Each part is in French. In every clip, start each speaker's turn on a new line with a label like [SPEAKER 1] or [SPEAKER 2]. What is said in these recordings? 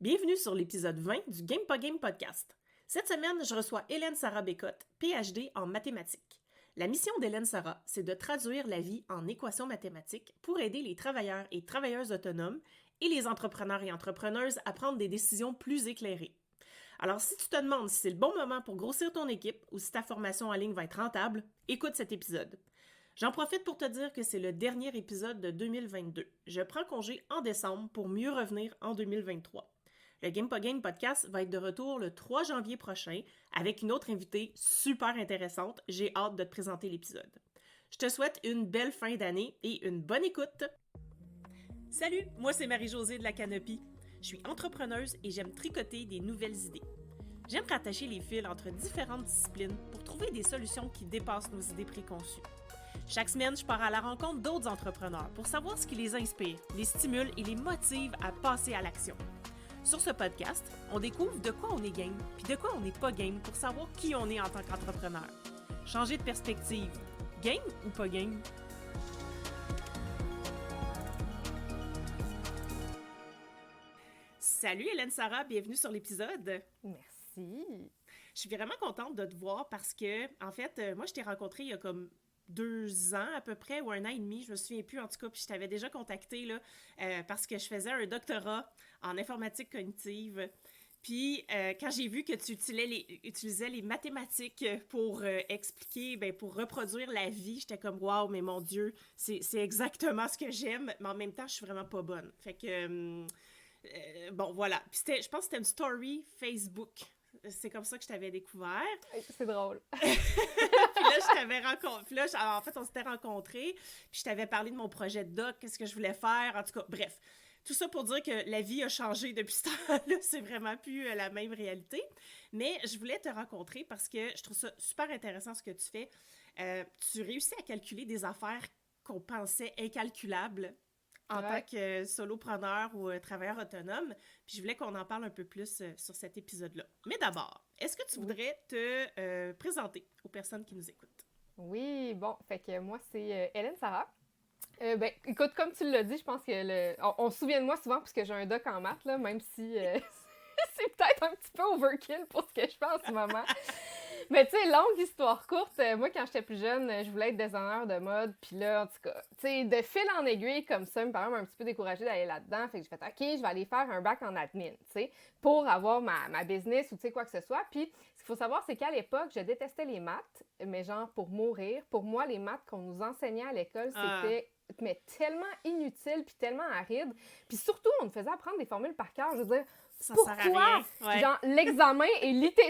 [SPEAKER 1] Bienvenue sur l'épisode 20 du Game Pas Game podcast. Cette semaine, je reçois Hélène Sarah Bécotte, PhD en mathématiques. La mission d'Hélène Sarah, c'est de traduire la vie en équations mathématiques pour aider les travailleurs et travailleuses autonomes et les entrepreneurs et entrepreneuses à prendre des décisions plus éclairées. Alors, si tu te demandes si c'est le bon moment pour grossir ton équipe ou si ta formation en ligne va être rentable, écoute cet épisode. J'en profite pour te dire que c'est le dernier épisode de 2022. Je prends congé en décembre pour mieux revenir en 2023. Le Game Pas Game podcast va être de retour le 3 janvier prochain avec une autre invitée super intéressante. J'ai hâte de te présenter l'épisode. Je te souhaite une belle fin d'année et une bonne écoute! Salut, moi c'est Marie-Josée de la Canopie. Je suis entrepreneuse et j'aime tricoter des nouvelles idées. J'aime rattacher les fils entre différentes disciplines pour trouver des solutions qui dépassent nos idées préconçues. Chaque semaine, je pars à la rencontre d'autres entrepreneurs pour savoir ce qui les inspire, les stimule et les motive à passer à l'action. Sur ce podcast, on découvre de quoi on est game, puis de quoi on n'est pas game pour savoir qui on est en tant qu'entrepreneur. Changer de perspective. Game ou pas game? Salut Hélène Sarah, bienvenue sur l'épisode.
[SPEAKER 2] Merci.
[SPEAKER 1] Je suis vraiment contente de te voir parce que, en fait, moi je t'ai rencontré il y a comme 2 ans à peu près, ou 1 an et demi, je me souviens plus en tout cas, puis je t'avais déjà contacté là, parce que je faisais un doctorat en informatique cognitive. Puis quand j'ai vu que tu utilisais les mathématiques pour expliquer, pour reproduire la vie, j'étais comme « Wow, mais mon Dieu, c'est exactement ce que j'aime, mais en même temps, je suis vraiment pas bonne. » Fait que, bon, voilà. Puis je pense que c'était une story Facebook. C'est comme ça que je t'avais découvert.
[SPEAKER 2] C'est drôle.
[SPEAKER 1] Puis là, je t'avais rencontré. Puis là, en fait, on s'était rencontrés. Puis je t'avais parlé de mon projet de doc, qu'est-ce que je voulais faire. En tout cas, bref. Tout ça pour dire que la vie a changé depuis ce temps-là. C'est vraiment plus la même réalité. Mais je voulais te rencontrer parce que je trouve ça super intéressant ce que tu fais. Tu réussis à calculer des affaires qu'on pensait incalculables en tant que solopreneur ou travailleur autonome. Puis je voulais qu'on en parle un peu plus sur cet épisode-là. Mais d'abord, est-ce que tu voudrais te présenter aux personnes qui nous écoutent?
[SPEAKER 2] Oui, bon, fait que moi, c'est Hélène Sarah. Écoute, comme tu l'as dit, je pense que on se souvient de moi souvent parce que j'ai un doc en maths, là, même si c'est peut-être un petit peu overkill pour ce que je fais en ce moment. Mais tu sais, longue histoire courte, moi quand j'étais plus jeune, je voulais être designer de mode, puis là, en tout cas, tu sais, de fil en aiguille comme ça, mes parents m'ont un petit peu découragée d'aller là-dedans, fait que j'ai fait « OK, je vais aller faire un bac en admin », tu sais, pour avoir ma business ou tu sais quoi que ce soit. Puis ce qu'il faut savoir, c'est qu'à l'époque, je détestais les maths, mais genre pour mourir. Pour moi, les maths qu'on nous enseignait à l'école, c'était mais tellement inutile puis tellement aride. Puis surtout, on nous faisait apprendre des formules par cœur. Je veux dire,
[SPEAKER 1] ça
[SPEAKER 2] pourquoi?
[SPEAKER 1] Sert à rien. Ouais.
[SPEAKER 2] Genre, l'examen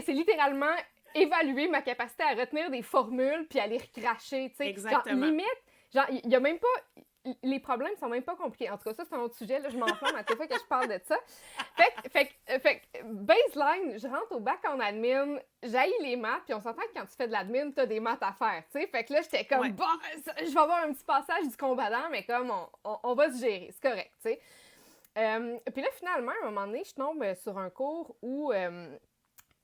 [SPEAKER 2] c'est littéralement évaluer ma capacité à retenir des formules puis à les recracher, tu sais.
[SPEAKER 1] Exactement.
[SPEAKER 2] Genre, limite, genre, il y a même pas... Les problèmes sont même pas compliqués. En tout cas, ça, c'est un autre sujet. Là, je m'enflamme à chaque fois que je parle de ça. Fait que, baseline, je rentre au bac en admin, j'haïs les maths, puis on s'entend que quand tu fais de l'admin, t'as des maths à faire, tu sais. Fait que là, j'étais comme, bon, je vais avoir un petit passage du combattant, mais comme, on va se gérer, c'est correct, tu sais. Puis là, finalement, à un moment donné, je tombe sur un cours où...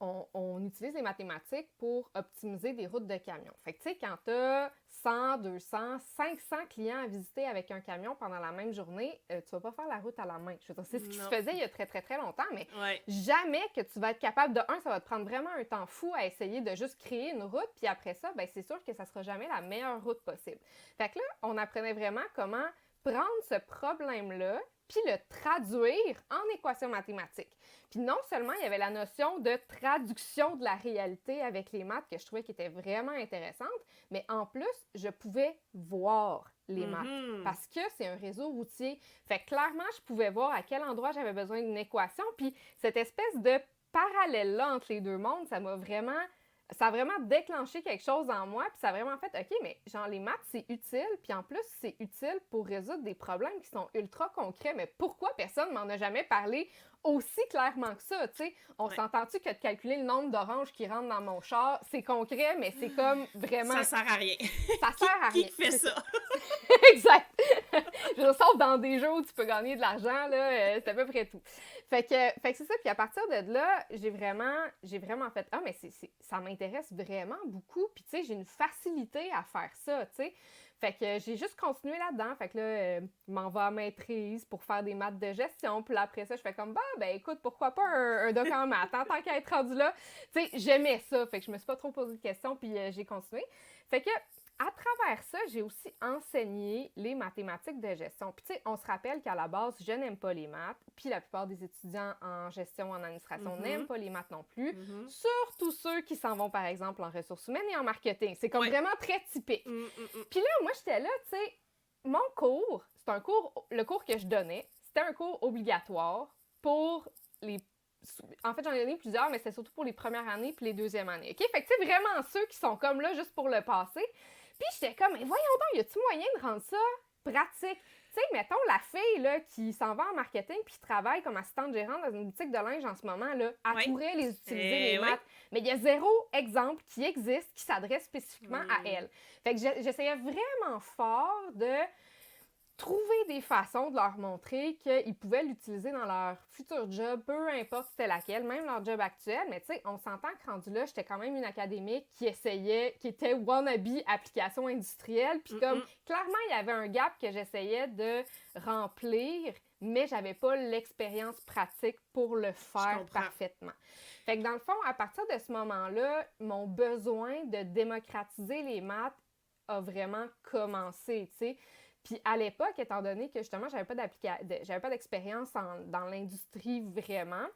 [SPEAKER 2] On utilise les mathématiques pour optimiser des routes de camions. Fait que, tu sais, quand tu as 100, 200, 500 clients à visiter avec un camion pendant la même journée, tu vas pas faire la route à la main. Je veux dire, c'est ce qui se faisait il y a très, très, très longtemps, mais jamais que tu vas être capable de, ça va te prendre vraiment un temps fou à essayer de juste créer une route, puis après ça, c'est sûr que ça sera jamais la meilleure route possible. Fait que là, on apprenait vraiment comment prendre ce problème-là puis le traduire en équations mathématiques. Puis non seulement il y avait la notion de traduction de la réalité avec les maths que je trouvais qui était vraiment intéressante, mais en plus, je pouvais voir les maths parce que c'est un réseau routier. Fait que clairement, je pouvais voir à quel endroit j'avais besoin d'une équation, puis cette espèce de parallèle-là entre les deux mondes, ça a vraiment déclenché quelque chose en moi, puis ça a vraiment fait, OK, mais genre les maths, c'est utile, puis en plus, c'est utile pour résoudre des problèmes qui sont ultra concrets, mais pourquoi personne m'en a jamais parlé aussi clairement que ça, tu sais? On s'entend-tu que de calculer le nombre d'oranges qui rentrent dans mon char, c'est concret, mais c'est comme vraiment...
[SPEAKER 1] Ça sert à rien.
[SPEAKER 2] Ça sert à rien.
[SPEAKER 1] Qui fait ça?
[SPEAKER 2] Exact! Je sors dans des jeux où tu peux gagner de l'argent, là, c'est à peu près tout. Fait que c'est ça. Puis à partir de là, j'ai vraiment fait « Ah, mais ça m'intéresse vraiment beaucoup. » Puis tu sais, j'ai une facilité à faire ça, tu sais. Fait que j'ai juste continué là-dedans. Fait que là, je m'en vais à maîtrise pour faire des maths de gestion. Puis là, après ça, je fais comme, ben écoute, pourquoi pas un doc en maths, hein, tant qu'à être rendu là. Tu sais, j'aimais ça. Fait que je me suis pas trop posé de questions, puis j'ai continué. Fait que, à travers ça, j'ai aussi enseigné les mathématiques de gestion. Puis tu sais, on se rappelle qu'à la base, je n'aime pas les maths. Puis la plupart des étudiants en gestion, en administration, n'aiment pas les maths non plus. Surtout ceux qui s'en vont, par exemple, en ressources humaines et en marketing. C'est comme vraiment très typique. Puis là, moi, j'étais là, tu sais, mon cours, le cours que je donnais, c'était un cours obligatoire pour les... En fait, j'en ai donné plusieurs, mais c'était surtout pour les premières années puis les deuxièmes années, OK? Fait que, tu sais, vraiment ceux qui sont comme là juste pour le passer. Puis j'étais comme, mais voyons donc, y a-tu moyen de rendre ça pratique? Tu sais, mettons la fille, là, qui s'en va en marketing puis qui travaille comme assistante gérante dans une boutique de linge en ce moment, là, elle pourrait les utiliser, les maths. Mais il y a zéro exemple qui existe qui s'adresse spécifiquement à elle. Fait que j'essayais vraiment fort de trouver des façons de leur montrer qu'ils pouvaient l'utiliser dans leur futur job, peu importe c'était laquelle, même leur job actuel. Mais tu sais, on s'entend que rendu là, j'étais quand même une académique qui était wannabe application industrielle. Puis comme, clairement, il y avait un gap que j'essayais de remplir, mais j'avais pas l'expérience pratique pour le faire parfaitement. Fait que dans le fond, à partir de ce moment-là, mon besoin de démocratiser les maths a vraiment commencé, tu sais. Puis à l'époque, étant donné que justement, j'avais pas d'expérience dans l'industrie vraiment,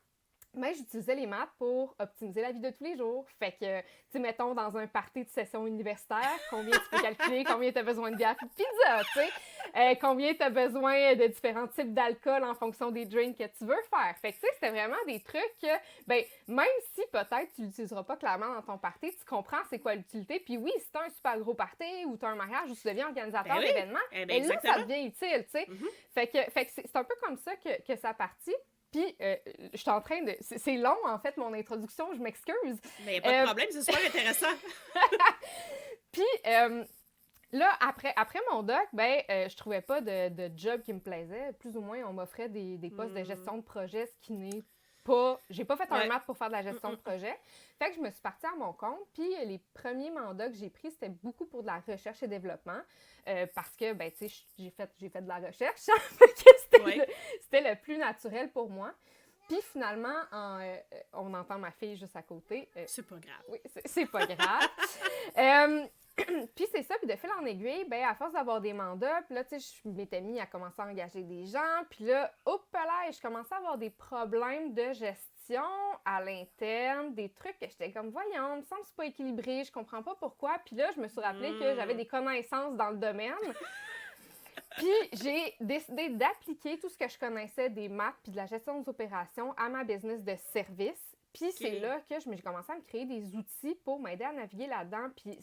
[SPEAKER 2] mais j'utilisais les maths pour optimiser la vie de tous les jours. Fait que, tu sais, mettons, dans un party de session universitaire, combien tu peux calculer, combien tu as besoin de bière et de pizza, tu sais, combien tu as besoin de différents types d'alcool en fonction des drinks que tu veux faire. Fait que, tu sais, c'était vraiment des trucs que, ben, même si peut-être tu l'utiliseras pas clairement dans ton party, tu comprends c'est quoi l'utilité. Puis oui, si tu as un super gros party ou tu as un mariage ou tu deviens organisateur d'événements, ben là, ça devient utile, tu sais. Fait que c'est un peu comme ça que ça partit. Puis, je suis en train de... C'est long, en fait, mon introduction, je m'excuse.
[SPEAKER 1] Mais il n'y a pas de problème, c'est super intéressant.
[SPEAKER 2] Puis, là, après mon doc, ben, je trouvais pas de job qui me plaisait. Plus ou moins, on m'offrait des postes de gestion de projet, ce qui n'est pas... J'ai pas fait un maths pour faire de la gestion de projet. Fait que je me suis partie à mon compte. Puis, les premiers mandats que j'ai pris, c'était beaucoup pour de la recherche et développement. Parce que, ben, tu sais, j'ai fait de la recherche. C'était le plus naturel pour moi. Puis finalement, on entend ma fille juste à côté.
[SPEAKER 1] C'est pas grave.
[SPEAKER 2] Oui, c'est pas grave. Puis c'est ça, puis de fil en aiguille, ben à force d'avoir des mandats, puis là, tu sais, je m'étais mis à commencer à engager des gens, puis là, hop là, je commençais à avoir des problèmes de gestion à l'interne, des trucs que j'étais comme, voyons, il me semble que c'est pas équilibré, je comprends pas pourquoi, puis là, je me suis rappelé que j'avais des connaissances dans le domaine. Puis j'ai décidé d'appliquer tout ce que je connaissais des maths puis de la gestion des opérations à ma business de service. Puis c'est là que j'ai commencé à me créer des outils pour m'aider à naviguer là-dedans. Puis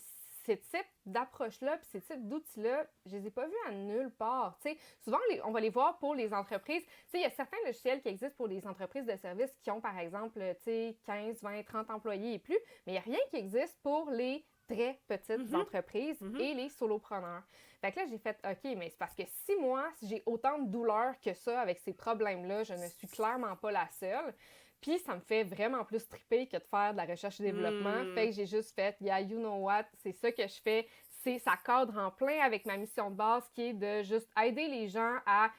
[SPEAKER 2] ces types d'approches-là, puis ces types d'outils-là, je les ai pas vus à nulle part. T'sais, souvent, on va les voir pour les entreprises. Il y a certains logiciels qui existent pour les entreprises de services qui ont, par exemple, 15, 20, 30 employés et plus, mais il n'y a rien qui existe pour les très petites entreprises et les solopreneurs. Fait que là, j'ai fait, OK, mais c'est parce que si j'ai autant de douleur que ça avec ces problèmes-là, je ne suis clairement pas la seule. Puis ça me fait vraiment plus triper que de faire de la recherche et développement. Fait que j'ai juste fait, yeah, you know what, c'est ça que je fais. Ça cadre en plein avec ma mission de base qui est de juste aider les gens à,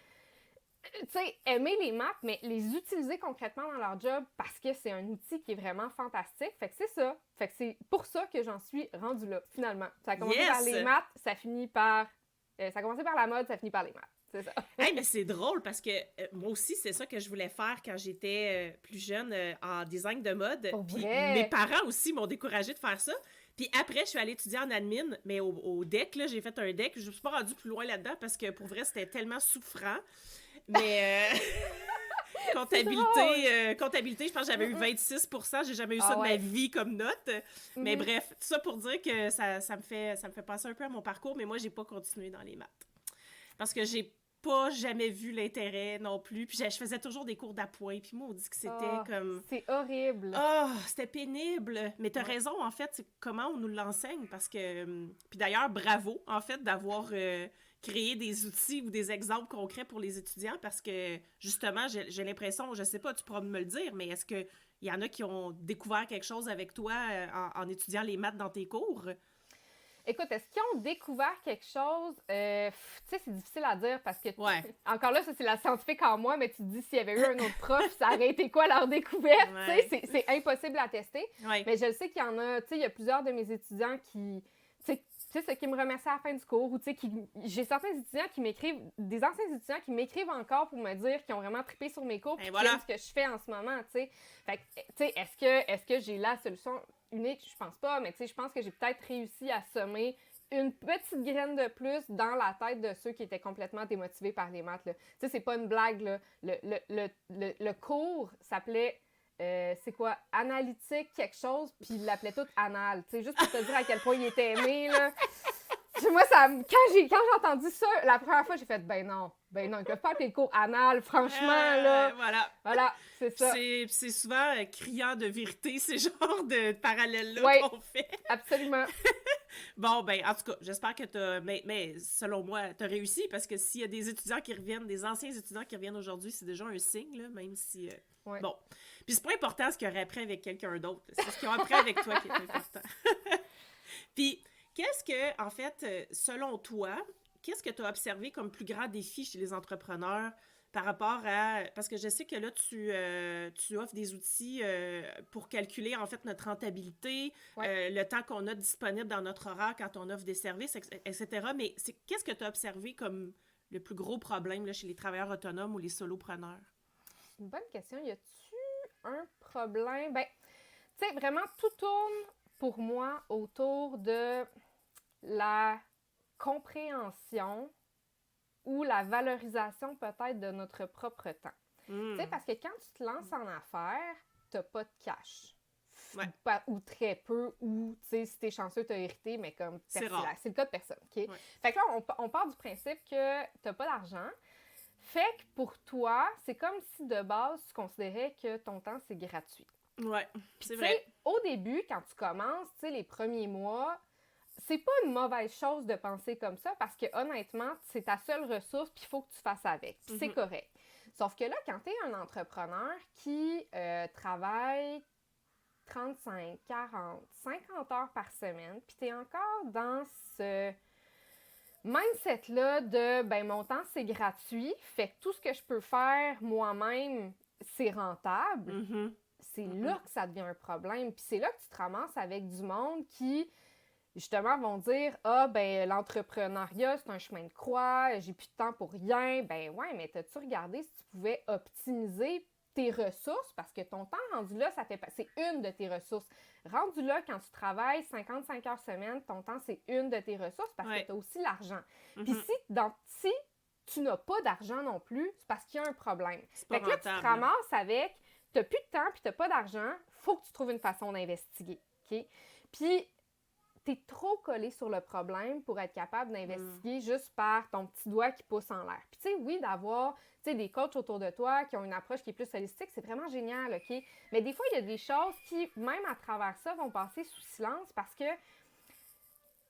[SPEAKER 2] tu sais, aimer les maths, mais les utiliser concrètement dans leur job parce que c'est un outil qui est vraiment fantastique. Fait que c'est ça. Fait que c'est pour ça que j'en suis rendue là, finalement. Ça a commencé par les maths, ça finit par... ça a commencé par la mode, ça finit par les maths. C'est ça.
[SPEAKER 1] Hey, mais c'est drôle parce que moi aussi, c'est ça que je voulais faire quand j'étais plus jeune en design de mode. Puis mes parents aussi m'ont découragée de faire ça. Puis après, je suis allée étudier en admin, mais au DEC, là, j'ai fait un DEC. Je ne me suis pas rendue plus loin là-dedans parce que pour vrai, c'était tellement souffrant. Mais comptabilité, je pense que j'avais eu 26%. J'ai jamais eu ça de ma vie comme note. Mais bref, tout ça pour dire que ça me fait passer un peu à mon parcours, mais moi, j'ai pas continué dans les maths. Parce que j'ai pas jamais vu l'intérêt non plus. Puis je faisais toujours des cours d'appoint. Puis moi, on dit que c'était comme...
[SPEAKER 2] C'est horrible.
[SPEAKER 1] C'était pénible. Mais t'as raison, en fait, c'est comment on nous l'enseigne. Parce que... Puis d'ailleurs, bravo, en fait, d'avoir créer des outils ou des exemples concrets pour les étudiants parce que, justement, j'ai l'impression, je sais pas, tu pourras me le dire, mais est-ce qu'il y en a qui ont découvert quelque chose avec toi en étudiant les maths dans tes cours?
[SPEAKER 2] Écoute, est-ce qu'ils ont découvert quelque chose? Tu sais, c'est difficile à dire parce que,
[SPEAKER 1] Ouais.
[SPEAKER 2] encore là, ça, c'est la scientifique en moi, mais tu te dis, s'il y avait eu un autre prof, ça aurait été quoi leur découverte?
[SPEAKER 1] Ouais.
[SPEAKER 2] Tu sais, c'est impossible à tester.
[SPEAKER 1] Ouais.
[SPEAKER 2] Mais je sais qu'il y en a, tu sais, il y a plusieurs de mes étudiants qui, tu sais, qui me remercient à la fin du cours, ou tu sais, j'ai certains étudiants qui m'écrivent, des anciens étudiants qui m'écrivent encore pour me dire qu'ils ont vraiment trippé sur mes cours, puis qu'ils aiment ce que je fais en ce moment, tu sais. Fait que, tu sais, est-ce que j'ai la solution unique? Je pense pas, mais tu sais, je pense que j'ai peut-être réussi à semer une petite graine de plus dans la tête de ceux qui étaient complètement démotivés par les maths, là. Tu sais, c'est pas une blague, là. Le cours s'appelait... c'est quoi? Analytique, quelque chose, puis il l'appelait tout anal. Tu sais, juste pour te dire à quel point il était aimé, là. Moi, quand j'ai entendu ça, la première fois, j'ai fait, ben non, ils peuvent pas appeler le cours anal, franchement, là. Voilà, c'est ça.
[SPEAKER 1] C'est souvent criant de vérité, ces genres de parallèles-là qu'on fait.
[SPEAKER 2] Absolument.
[SPEAKER 1] Bon, ben, en tout cas, j'espère que t'as... Mais selon moi, t'as réussi, parce que s'il y a des étudiants qui reviennent, des anciens étudiants qui reviennent aujourd'hui, c'est déjà un signe, là, même si...
[SPEAKER 2] Ouais.
[SPEAKER 1] Bon. Puis c'est pas important ce qu'ils auraient appris avec quelqu'un d'autre. C'est ce qu'ils ont appris avec toi qui est important. Puis, qu'est-ce que, en fait, selon toi, qu'est-ce que tu as observé comme plus grand défi chez les entrepreneurs par rapport à... Parce que je sais que là, tu offres des outils pour calculer, en fait, notre rentabilité, le temps qu'on a disponible dans notre horaire quand on offre des services, etc. Mais qu'est-ce que tu as observé comme le plus gros problème là, chez les travailleurs autonomes ou les solopreneurs?
[SPEAKER 2] C'est une bonne question. Y a-tu un problème? Ben, tu sais, vraiment, tout tourne pour moi autour de la compréhension ou la valorisation peut-être de notre propre temps. Tu sais, parce que quand tu te lances en affaires, t'as pas de cash.
[SPEAKER 1] Ouais.
[SPEAKER 2] Ou très peu, ou, tu sais, si t'es chanceux, t'as hérité, mais comme...
[SPEAKER 1] C'est rare.
[SPEAKER 2] C'est le cas de personne, OK?
[SPEAKER 1] Ouais.
[SPEAKER 2] Fait que là, on part du principe que t'as pas d'argent. Fait que pour toi, c'est comme si de base, tu considérais que ton temps, c'est gratuit.
[SPEAKER 1] Ouais, c'est vrai.
[SPEAKER 2] Au début, quand tu commences, tu sais, les premiers mois, c'est pas une mauvaise chose de penser comme ça parce que honnêtement, c'est ta seule ressource puis il faut que tu fasses avec. Puis c'est correct. Sauf que là, quand tu es un entrepreneur qui travaille 35, 40, 50 heures par semaine, puis tu es encore dans ce mindset-là de ben mon temps c'est gratuit, fait que tout ce que je peux faire moi-même, c'est rentable. C'est là que ça devient un problème. Puis c'est là que tu te ramasses avec du monde qui, justement, vont dire « Ah, ben l'entrepreneuriat, c'est un chemin de croix, j'ai plus de temps pour rien. » Ben ouais, mais t'as-tu regardé si tu pouvais optimiser tes ressources? Parce que ton temps rendu là, c'est une de tes ressources. Rendu là, quand tu travailles 55 heures semaine, ton temps, c'est une de tes ressources parce que tu as aussi l'argent. Puis si tu n'as pas d'argent non plus, c'est parce qu'il y a un problème. Fait que là, tu te ramasses avec... Tu n'as plus de temps puis tu n'as pas d'argent, il faut que tu trouves une façon d'investiguer. OK? Puis, tu es trop collé sur le problème pour être capable d'investiguer juste par ton petit doigt qui pousse en l'air. Puis, tu sais, oui, d'avoir des coachs autour de toi qui ont une approche qui est plus holistique, c'est vraiment génial, OK? Mais des fois, il y a des choses qui, même à travers ça, vont passer sous silence parce que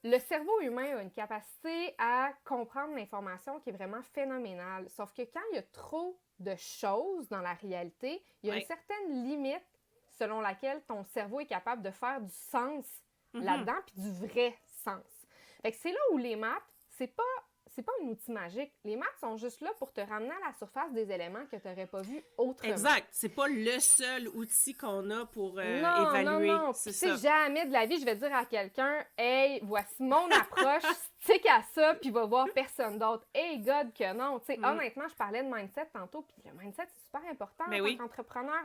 [SPEAKER 2] le cerveau humain a une capacité à comprendre l'information qui est vraiment phénoménale. Sauf que quand il y a trop de choses dans la réalité, il y a une certaine limite selon laquelle ton cerveau est capable de faire du sens là-dedans, puis du vrai sens. Fait que c'est là où les maths, c'est pas un outil magique. Les maths sont juste là pour te ramener à la surface des éléments que tu n'aurais pas vus autrement.
[SPEAKER 1] Exact. C'est pas le seul outil qu'on a pour évaluer.
[SPEAKER 2] Non.
[SPEAKER 1] C'est
[SPEAKER 2] ça. Jamais de la vie, je vais dire à quelqu'un « Hey, voici mon approche, stick à ça, puis va voir personne d'autre. » Hey, God, que non. Tu sais, honnêtement, je parlais de mindset tantôt, puis le mindset, c'est super important en tant qu'entrepreneur.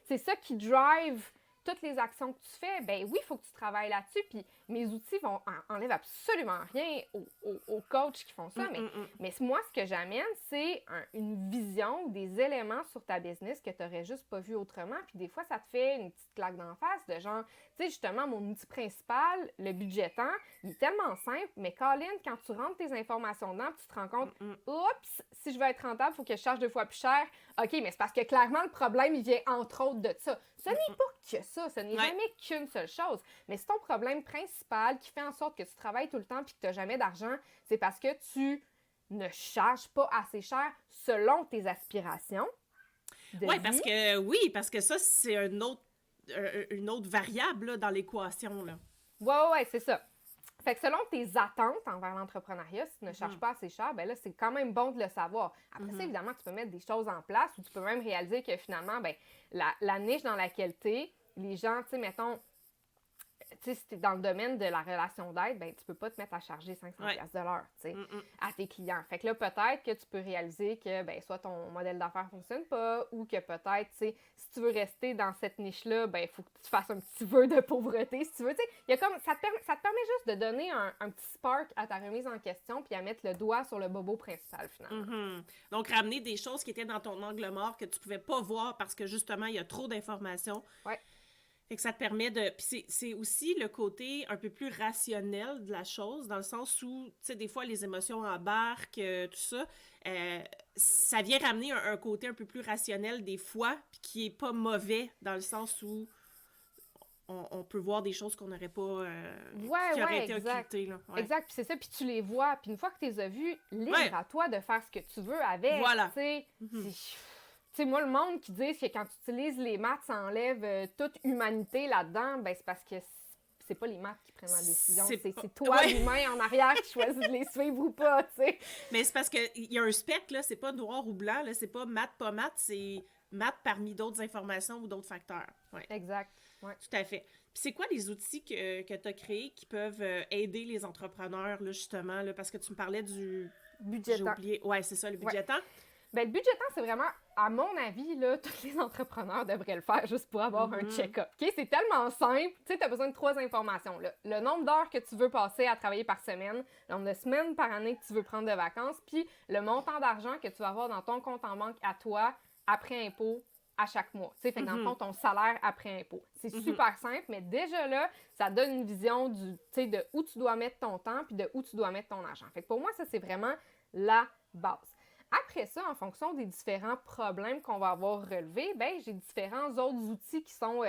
[SPEAKER 2] C'est ça qui drive toutes les actions que tu fais. Ben oui, il faut que tu travailles là-dessus, puis mes outils enlèvent absolument rien aux coachs qui font ça, mais moi, ce que j'amène, c'est une vision ou des éléments sur ta business que tu n'aurais juste pas vu autrement, puis des fois, ça te fait une petite claque d'en face de genre, tu sais, justement, mon outil principal, le budgétant, il est tellement simple, mais Colin, quand tu rentres tes informations dedans, tu te rends compte, oups, si je veux être rentable, il faut que je charge 2 fois plus cher. OK, mais c'est parce que clairement, le problème, il vient entre autres de ça. Ce n'est pas que ça, ce n'est jamais qu'une seule chose. Mais c'est ton problème principal qui fait en sorte que tu travailles tout le temps et que tu n'as jamais d'argent, c'est parce que tu ne charge pas assez cher selon tes aspirations de
[SPEAKER 1] Oui,
[SPEAKER 2] vie.
[SPEAKER 1] parce que ça, c'est une autre variable là, dans l'équation. Là.
[SPEAKER 2] Ouais, c'est ça. Fait que selon tes attentes envers l'entrepreneuriat, si tu ne charges pas assez cher, ben là, c'est quand même bon de le savoir. Après ça, évidemment, tu peux mettre des choses en place ou tu peux même réaliser que finalement, ben, la niche dans laquelle tu es, les gens, tu sais, mettons, tu sais, si tu es dans le domaine de la relation d'aide, ben, tu peux pas te mettre à charger 500$ de l'heure, tu sais, à tes clients. Fait que là, peut-être que tu peux réaliser que, ben, soit ton modèle d'affaires fonctionne pas ou que peut-être, tu sais, si tu veux rester dans cette niche-là, ben, il faut que tu fasses un petit vœu de pauvreté, si tu veux, tu sais. Il y a comme, ça te permet juste de donner un petit spark à ta remise en question puis à mettre le doigt sur le bobo principal, finalement.
[SPEAKER 1] Donc, ramener des choses qui étaient dans ton angle mort que tu pouvais pas voir parce que, justement, il y a trop d'informations.
[SPEAKER 2] Ouais.
[SPEAKER 1] Fait que ça te permet de... Puis c'est aussi le côté un peu plus rationnel de la chose, dans le sens où, tu sais, des fois, les émotions embarquent, tout ça. Ça vient ramener un côté un peu plus rationnel des fois, puis qui est pas mauvais, dans le sens où on peut voir des choses qu'on n'aurait pas... qui auraient été occultées, là. Ouais.
[SPEAKER 2] Exact, puis c'est ça, puis tu les vois, puis une fois que tu les as vus, libre à toi de faire ce que tu veux avec,
[SPEAKER 1] voilà.
[SPEAKER 2] Tu sais, moi, le monde qui dit que quand tu utilises les maths, ça enlève toute humanité là-dedans, ben c'est parce que c'est pas les maths qui prennent la décision, c'est toi, l'humain, en arrière, qui choisis de les suivre ou pas, tu sais.
[SPEAKER 1] Mais c'est parce qu'il y a un spectre, là, c'est pas noir ou blanc, là, c'est pas maths, pas maths, c'est maths parmi d'autres informations ou d'autres facteurs. Ouais.
[SPEAKER 2] Exact, ouais.
[SPEAKER 1] Tout à fait. Puis c'est quoi les outils que tu as créés qui peuvent aider les entrepreneurs, là, justement, là, parce que tu me parlais du...
[SPEAKER 2] Budgetant.
[SPEAKER 1] J'ai oublié. Ouais, c'est ça, le budgetant.
[SPEAKER 2] Ben, le budgetant, c'est vraiment, à mon avis, là, tous les entrepreneurs devraient le faire juste pour avoir un check-up. Okay? C'est tellement simple. Tu sais, tu as besoin de 3 informations. Là. Le nombre d'heures que tu veux passer à travailler par semaine, le nombre de semaines par année que tu veux prendre de vacances, puis le montant d'argent que tu vas avoir dans ton compte en banque à toi, après impôt, à chaque mois. Tu sais, fait que dans le fond, ton salaire après impôt. C'est super simple, mais déjà là, ça donne une vision de où tu dois mettre ton temps puis de où tu dois mettre ton argent. Fait que pour moi, ça, c'est vraiment la base. Après ça, en fonction des différents problèmes qu'on va avoir relevés, ben j'ai différents autres outils qui sont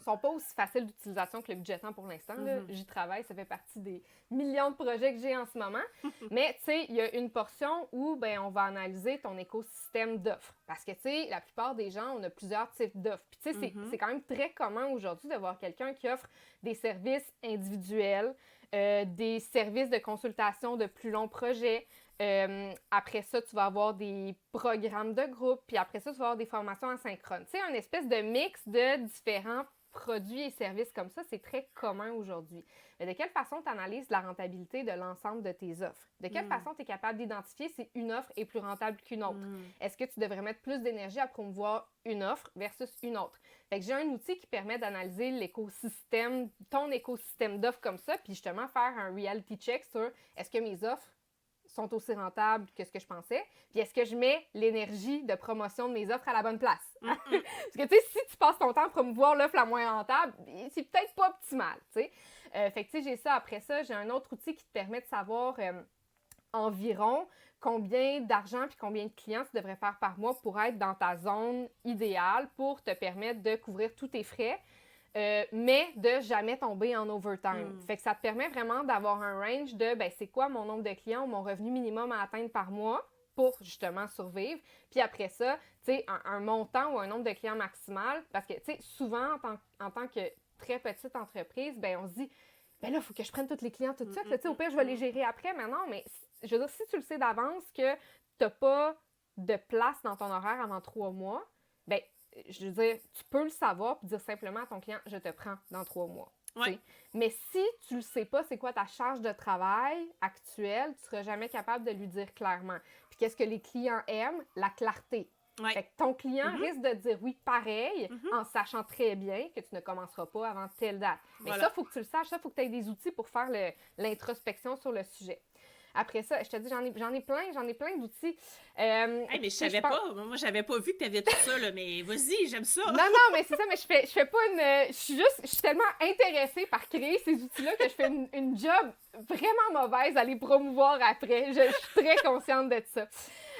[SPEAKER 2] pas aussi faciles d'utilisation que le budgetant pour l'instant. J'y travaille, ça fait partie des millions de projets que j'ai en ce moment. Mais tu sais, il y a une portion où ben on va analyser ton écosystème d'offres. Parce que tu sais, la plupart des gens, on a plusieurs types d'offres. Puis tu sais, c'est quand même très commun aujourd'hui de voir quelqu'un qui offre des services individuels, des services de consultation de plus longs projets. Après ça, tu vas avoir des programmes de groupe, puis après ça, tu vas avoir des formations asynchrones. Tu sais, une espèce de mix de différents produits et services comme ça, c'est très commun aujourd'hui. Mais de quelle façon tu analyses la rentabilité de l'ensemble de tes offres? De quelle façon tu es capable d'identifier si une offre est plus rentable qu'une autre? Est-ce que tu devrais mettre plus d'énergie à promouvoir une offre versus une autre? Fait que j'ai un outil qui permet d'analyser l'écosystème, ton écosystème d'offres comme ça, puis justement faire un reality check sur est-ce que mes offres sont aussi rentables que ce que je pensais, puis est-ce que je mets l'énergie de promotion de mes offres à la bonne place? Parce que, tu sais, si tu passes ton temps à promouvoir l'offre la moins rentable, c'est peut-être pas optimal, tu sais. Fait que, tu sais, j'ai ça. Après ça, j'ai un autre outil qui te permet de savoir environ combien d'argent puis combien de clients tu devrais faire par mois pour être dans ta zone idéale pour te permettre de couvrir tous tes frais. Mais de jamais tomber en overtime. Fait que ça te permet vraiment d'avoir un range de ben, c'est quoi mon nombre de clients ou mon revenu minimum à atteindre par mois pour justement survivre. Puis après ça, tu sais, un montant ou un nombre de clients maximal. Parce que, tu sais, souvent, en tant que très petite entreprise, ben on se dit, ben là, il faut que je prenne tous les clients tout de suite. Tu sais, au pire, je vais les gérer après. Mais non, mais je veux dire, si tu le sais d'avance que tu n'as pas de place dans ton horaire avant 3 mois, ben je veux dire, tu peux le savoir et dire simplement à ton client, je te prends dans 3 mois.
[SPEAKER 1] Ouais.
[SPEAKER 2] Mais si tu le sais pas, c'est quoi ta charge de travail actuelle, tu seras jamais capable de lui dire clairement. Puis qu'est-ce que les clients aiment? La clarté.
[SPEAKER 1] Ouais.
[SPEAKER 2] Fait que ton client risque de dire oui pareil en sachant très bien que tu ne commenceras pas avant telle date. Mais ça, il faut que tu le saches, ça, il faut que tu aies des outils pour faire l'introspection sur le sujet. Après ça, je te dis, j'en ai plein d'outils.
[SPEAKER 1] Mais je savais pas. Moi, j'avais pas vu que tu avais tout ça, là, mais vas-y, j'aime ça.
[SPEAKER 2] Non, mais c'est ça, mais je fais pas une... Je suis tellement intéressée par créer ces outils-là que je fais une job vraiment mauvaise à les promouvoir après. Je suis très consciente de ça.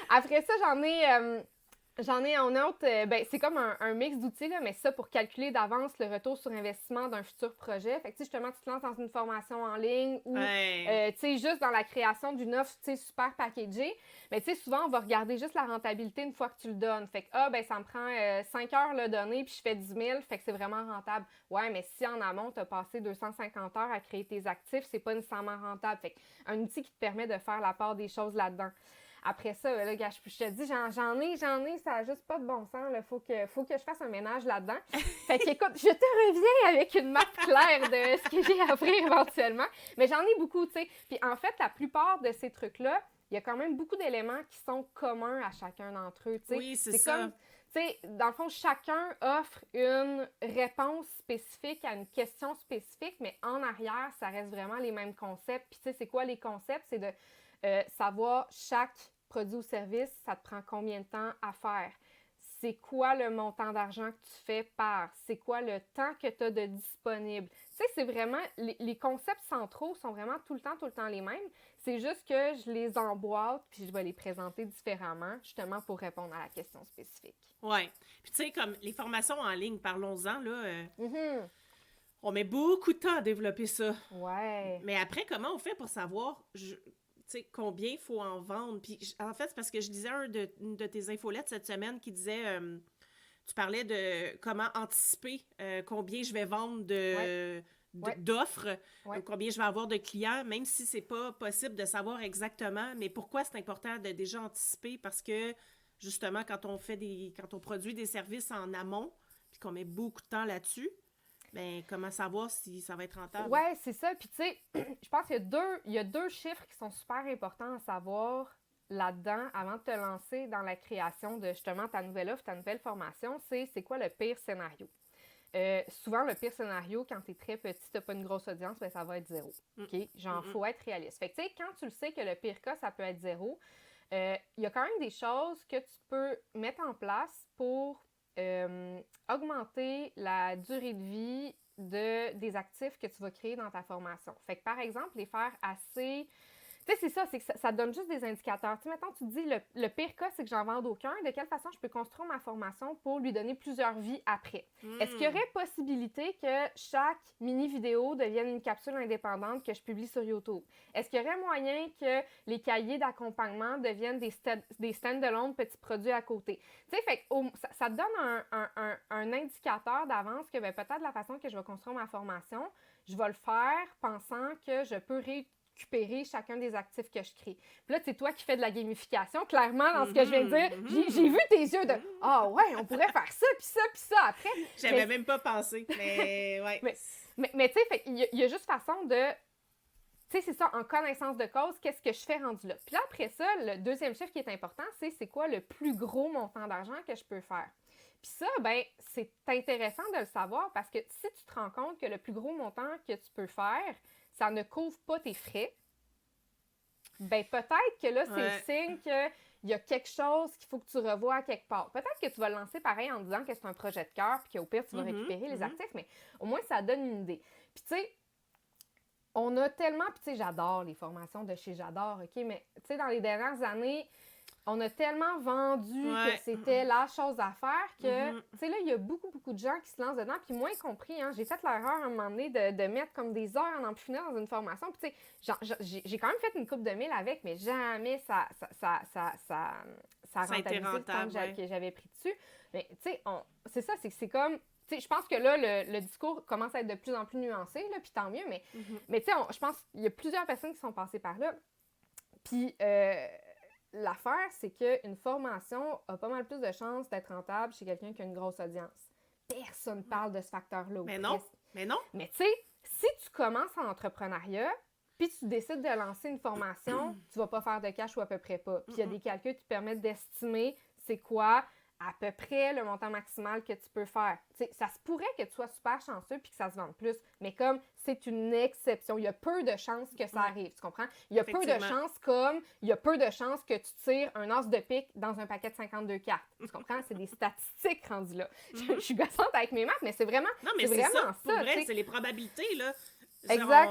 [SPEAKER 2] Après ça, J'en ai un autre, c'est comme un mix d'outils, là, mais ça pour calculer d'avance le retour sur investissement d'un futur projet. Fait que, justement, tu te lances dans une formation en ligne ou, juste dans la création d'une offre, super packagée. Mais, souvent, on va regarder juste la rentabilité une fois que tu le donnes. Fait que, ça me prend 5 heures le donner, puis je fais 10 000, fait que c'est vraiment rentable. Ouais, mais si en amont, tu as passé 250 heures à créer tes actifs, c'est pas nécessairement rentable. Fait que, un outil qui te permet de faire la part des choses là-dedans. Après ça, là, gars, je te dis, j'en ai, ça n'a juste pas de bon sens. Il faut que je fasse un ménage là-dedans. Fait qu'écoute, je te reviens avec une map claire de ce que j'ai à offrir éventuellement. Mais j'en ai beaucoup, tu sais. Puis en fait, la plupart de ces trucs-là, il y a quand même beaucoup d'éléments qui sont communs à chacun d'entre eux, tu sais.
[SPEAKER 1] Oui, c'est ça.
[SPEAKER 2] Comme, tu sais, dans le fond, chacun offre une réponse spécifique à une question spécifique, mais en arrière, ça reste vraiment les mêmes concepts. Puis tu sais, c'est quoi les concepts? C'est de savoir chaque produit ou service, ça te prend combien de temps à faire? C'est quoi le montant d'argent que tu fais par? C'est quoi le temps que tu as de disponible? Tu sais, c'est vraiment, les concepts centraux sont vraiment tout le temps les mêmes. C'est juste que je les emboîte puis je vais les présenter différemment, justement pour répondre à la question spécifique.
[SPEAKER 1] Oui. Puis tu sais, comme les formations en ligne, parlons-en, là, on met beaucoup de temps à développer ça.
[SPEAKER 2] Ouais.
[SPEAKER 1] Mais après, comment on fait pour savoir combien il faut en vendre? Puis en fait, c'est parce que je lisais une de tes infolettes cette semaine qui disait, tu parlais de comment anticiper combien je vais vendre d'offres, combien je vais avoir de clients, même si c'est pas possible de savoir exactement. Mais pourquoi c'est important de déjà anticiper? Parce que justement, quand on produit des services en amont, puis qu'on met beaucoup de temps là-dessus, ben comment savoir si ça va être rentable?
[SPEAKER 2] Ouais, c'est ça. Puis tu sais, je pense qu'il y a deux chiffres qui sont super importants à savoir là-dedans avant de te lancer dans la création de justement ta nouvelle offre, ta nouvelle formation. C'est quoi le pire scénario? Souvent, le pire scénario, quand tu es très petit, tu n'as pas une grosse audience, ben, ça va être 0. OK? Genre, faut être réaliste. Fait que, tu sais, quand tu le sais que le pire cas, ça peut être 0, il y a quand même des choses que tu peux mettre en place pour augmenter la durée de vie des actifs que tu vas créer dans ta formation. Fait que, par exemple, les faire assez... Tu sais, c'est ça, c'est que ça te donne juste des indicateurs. Tu sais, mettons, tu te dis, le pire cas, c'est que j'en vende aucun. De quelle façon je peux construire ma formation pour lui donner plusieurs vies après? Est-ce qu'il y aurait possibilité que chaque mini-vidéo devienne une capsule indépendante que je publie sur YouTube? Est-ce qu'il y aurait moyen que les cahiers d'accompagnement deviennent des stand-alone petits produits à côté? Tu sais, fait que ça te donne un indicateur d'avance que peut-être la façon que je vais construire ma formation, je vais le faire pensant que je peux récupérer chacun des actifs que je crée. Puis là, c'est toi qui fais de la gamification, clairement, dans ce que je viens de dire. J'ai vu tes yeux de « Ah ouais, on pourrait faire ça, puis ça, puis ça après. »
[SPEAKER 1] J'avais même pas pensé, mais ouais.
[SPEAKER 2] Mais tu sais, il y a juste façon de... Tu sais, c'est ça, en connaissance de cause, qu'est-ce que je fais rendu là? Puis là, après ça, le deuxième chiffre qui est important, c'est quoi le plus gros montant d'argent que je peux faire? Puis ça, ben, c'est intéressant de le savoir parce que si tu te rends compte que le plus gros montant que tu peux faire, ça ne couvre pas tes frais, ben peut-être que là, c'est signe qu'il y a quelque chose qu'il faut que tu revoies à quelque part. Peut-être que tu vas le lancer pareil en disant que c'est un projet de cœur puis qu'au pire, tu vas récupérer les actifs, mais au moins, ça donne une idée. Puis tu sais, on a tellement... Puis tu sais, j'adore les formations de chez J'adore, OK? Mais tu sais, dans les dernières années... On a tellement vendu que c'était la chose à faire que, tu sais, là, il y a beaucoup de gens qui se lancent dedans, puis moi y compris, hein, j'ai fait l'erreur à un moment donné de mettre comme des heures à en plus finir dans une formation, puis tu sais, j'ai quand même fait une couple de mille avec, mais jamais ça rentabilisé le temps que j'avais pris dessus. Mais, tu sais, c'est ça, c'est comme... Tu sais, je pense que là, le discours commence à être de plus en plus nuancé, là, puis tant mieux, mais tu sais, je pense qu'il y a plusieurs personnes qui sont passées par là, puis... L'affaire, c'est qu'une formation a pas mal plus de chances d'être rentable chez quelqu'un qui a une grosse audience. Personne ne parle de ce facteur-là.
[SPEAKER 1] Mais non.
[SPEAKER 2] Mais tu sais, si tu commences en entrepreneuriat, puis tu décides de lancer une formation, tu vas pas faire de cash ou à peu près pas. Puis il y a des calculs qui te permettent d'estimer c'est quoi à peu près le montant maximal que tu peux faire. T'sais, ça se pourrait que tu sois super chanceux puis que ça se vende plus, mais comme c'est une exception, il y a peu de chances que ça arrive, tu comprends? Il y a peu de chances il y a peu de chances que tu tires un as de pique dans un paquet de 52 cartes. Tu comprends? C'est des statistiques rendues là. Je suis gossante avec mes maths, mais c'est vraiment
[SPEAKER 1] non, mais c'est vraiment ça. Pour vrai, c'est les probabilités, là.
[SPEAKER 2] Exact.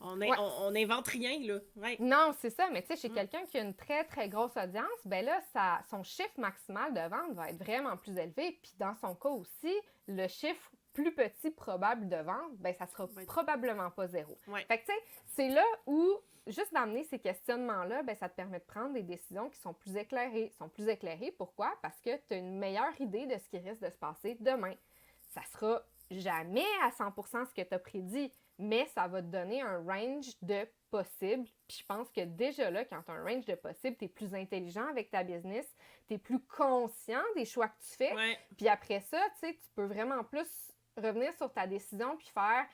[SPEAKER 1] On on n'invente rien, là. Ouais.
[SPEAKER 2] Non, c'est ça, mais tu sais, chez quelqu'un qui a une très, très grosse audience, ben là, son chiffre maximal de vente va être vraiment plus élevé. Puis dans son cas aussi, le chiffre plus petit probable de vente, ben ça sera probablement pas zéro.
[SPEAKER 1] Ouais.
[SPEAKER 2] Fait que tu sais, c'est là où, juste d'amener ces questionnements-là, ben ça te permet de prendre des décisions qui sont plus éclairées. Sont plus éclairées, pourquoi? Parce que tu as une meilleure idée de ce qui risque de se passer demain. Ça sera jamais à 100% ce que tu as prédit, mais ça va te donner un range de possibles. Puis je pense que déjà là, quand tu as un range de possibles, tu es plus intelligent avec ta business, tu es plus conscient des choix que tu fais.
[SPEAKER 1] Ouais.
[SPEAKER 2] Puis après ça, tu sais, tu peux vraiment plus revenir sur ta décision puis faire,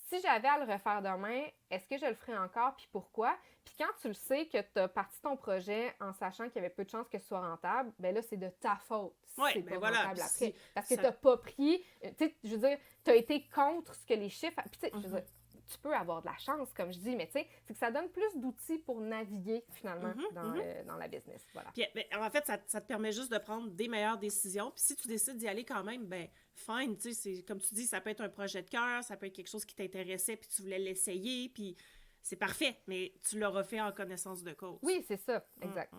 [SPEAKER 2] si j'avais à le refaire demain, est-ce que je le ferais encore puis pourquoi? Puis quand tu le sais que tu as parti ton projet en sachant qu'il y avait peu de chances que ce soit rentable, ben là, c'est de ta faute si c'est pas rentable après. Parce que tu n'as pas pris, tu sais, je veux dire, tu as été contre ce que les chiffres... Puis tu sais, je veux dire, tu peux avoir de la chance, comme je dis, mais tu sais, c'est que ça donne plus d'outils pour naviguer, finalement, dans la business. Voilà.
[SPEAKER 1] Puis, en fait, ça te permet juste de prendre des meilleures décisions. Puis si tu décides d'y aller quand même, ben fine, tu sais, comme tu dis, ça peut être un projet de cœur, ça peut être quelque chose qui t'intéressait, puis tu voulais l'essayer, puis c'est parfait, mais tu l'auras fait en connaissance de cause.
[SPEAKER 2] Oui, c'est ça, exact.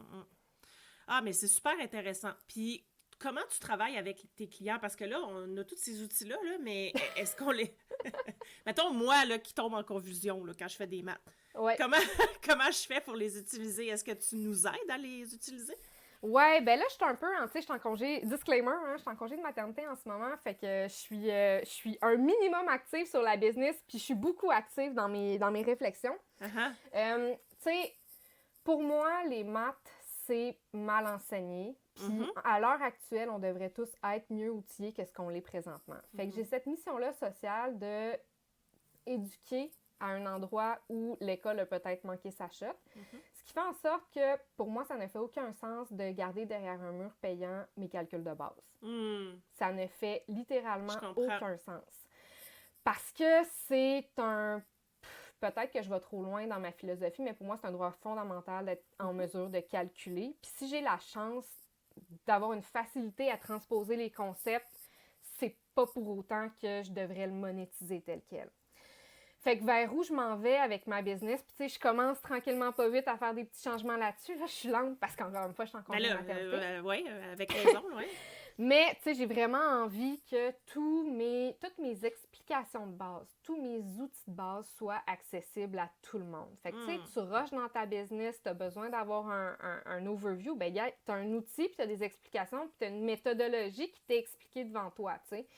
[SPEAKER 1] Ah, mais c'est super intéressant. Puis, comment tu travailles avec tes clients? Parce que là, on a tous ces outils-là, là, mais est-ce qu'on les... Mettons, moi, là, qui tombe en confusion là, quand je fais des maths.
[SPEAKER 2] Ouais.
[SPEAKER 1] Comment je fais pour les utiliser? Est-ce que tu nous aides à les utiliser?
[SPEAKER 2] Ouais, ben là, je suis un peu, tu sais, je suis en congé, disclaimer, hein, je suis en congé de maternité en ce moment, fait que je suis un minimum active sur la business, puis je suis beaucoup active dans mes réflexions. Tu sais, pour moi, les maths, c'est mal enseigné, puis à l'heure actuelle, on devrait tous être mieux outillés que ce qu'on l'est présentement. Fait que j'ai cette mission-là sociale de éduquer à un endroit où l'école a peut-être manqué sa shot. Ce qui fait en sorte que, pour moi, ça ne fait aucun sens de garder derrière un mur payant mes calculs de base. Ça ne fait littéralement aucun sens. Parce que c'est un... Peut-être que je vais trop loin dans ma philosophie, mais pour moi, c'est un droit fondamental d'être en mesure de calculer. Puis si j'ai la chance d'avoir une facilité à transposer les concepts, c'est pas pour autant que je devrais le monétiser tel quel. Fait que vers où je m'en vais avec ma business, puis tu sais, je commence tranquillement pas vite à faire des petits changements là-dessus. Là, je suis lente parce qu'encore une fois, je suis en congé de maternité.
[SPEAKER 1] Oui, avec raison, oui.
[SPEAKER 2] Mais, tu sais, j'ai vraiment envie que toutes mes explications de base, tous mes outils de base soient accessibles à tout le monde. Fait que, tu sais, tu rushes dans ta business, tu as besoin d'avoir un overview, ben, tu as un outil, puis tu as des explications, puis tu as une méthodologie qui t'est expliquée devant toi, tu sais.